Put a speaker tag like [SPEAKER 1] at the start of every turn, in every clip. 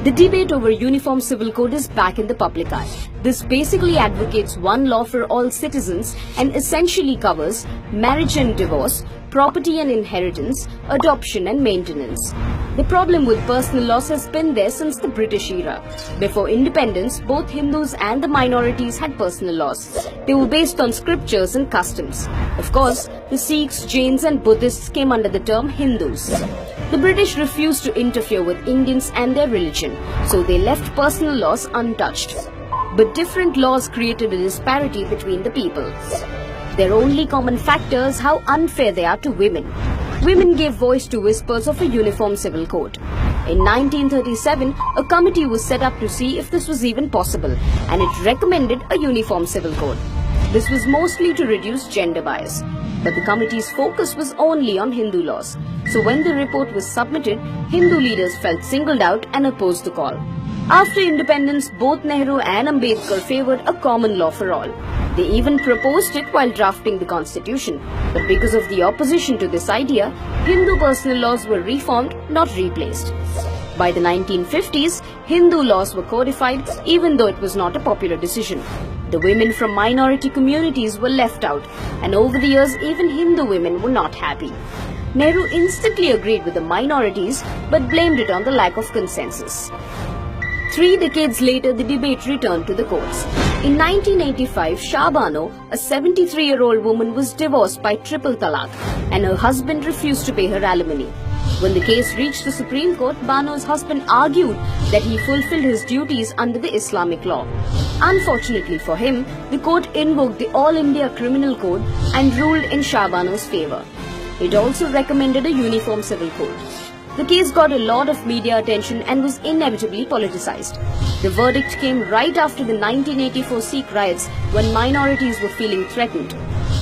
[SPEAKER 1] The debate over Uniform Civil Code is back in the public eye. This basically advocates one law for all citizens and essentially covers marriage and divorce, property and inheritance, adoption and maintenance. The problem with personal laws has been there since the British era. Before independence, both Hindus and the minorities had personal laws. They were based on scriptures and customs. Of course, the Sikhs, Jains and Buddhists came under the term Hindus. The British refused to interfere with Indians and their religion, so they left personal laws untouched. But different laws created a disparity between the people. Their only common factor is how unfair they are to women. Women gave voice to whispers of a uniform civil code. In 1937, a committee was set up to see if this was even possible, and it recommended a uniform civil code. This was mostly to reduce gender bias. But the committee's focus was only on Hindu laws. So when the report was submitted, Hindu leaders felt singled out and opposed the call. After independence, both Nehru and Ambedkar favored a common law for all. They even proposed it while drafting the constitution. But because of the opposition to this idea, Hindu personal laws were reformed, not replaced. By the 1950s, Hindu laws were codified even though it was not a popular decision. The women from minority communities were left out, and over the years even Hindu women were not happy. Nehru instantly agreed with the minorities but blamed it on the lack of consensus. 3 decades later, the debate returned to the courts. In 1985, Shah Bano, a 73-year-old woman, was divorced by triple talaq, and her husband refused to pay her alimony. When the case reached the Supreme Court, Bano's husband argued that he fulfilled his duties under the Islamic law. Unfortunately for him, the court invoked the All India Criminal Code and ruled in Shah Bano's favour. It also recommended a uniform civil code. The case got a lot of media attention and was inevitably politicized. The verdict came right after the 1984 Sikh riots when minorities were feeling threatened.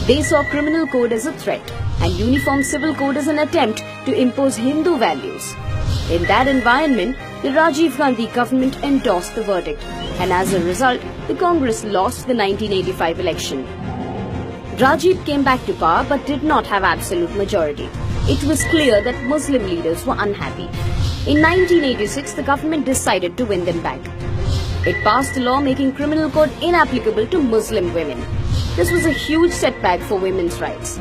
[SPEAKER 1] They saw criminal code as a threat and uniform civil code as an attempt to impose Hindu values. In that environment, the Rajiv Gandhi government endorsed the verdict, and as a result, the Congress lost the 1985 election. Rajiv came back to power but did not have absolute majority. It was clear that Muslim leaders were unhappy. In 1986, the government decided to win them back. It passed a law making criminal code inapplicable to Muslim women. This was a huge setback for women's rights.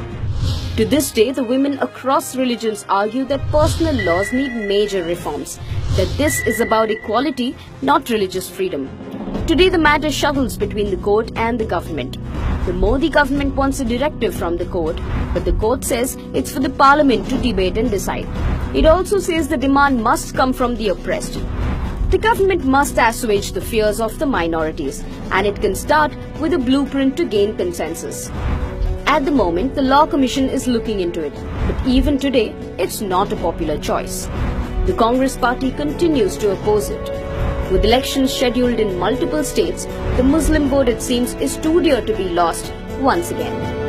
[SPEAKER 1] To this day, the women across religions argue that personal laws need major reforms, that this is about equality, not religious freedom. Today, the matter shuttles between the court and the government. The Modi government wants a directive from the court, but the court says it's for the parliament to debate and decide. It also says the demand must come from the oppressed. The government must assuage the fears of the minorities, and it can start with a blueprint to gain consensus. At the moment, the Law Commission is looking into it, but even today, it's not a popular choice. The Congress party continues to oppose it. With elections scheduled in multiple states, the Muslim vote, it seems, is too dear to be lost once again.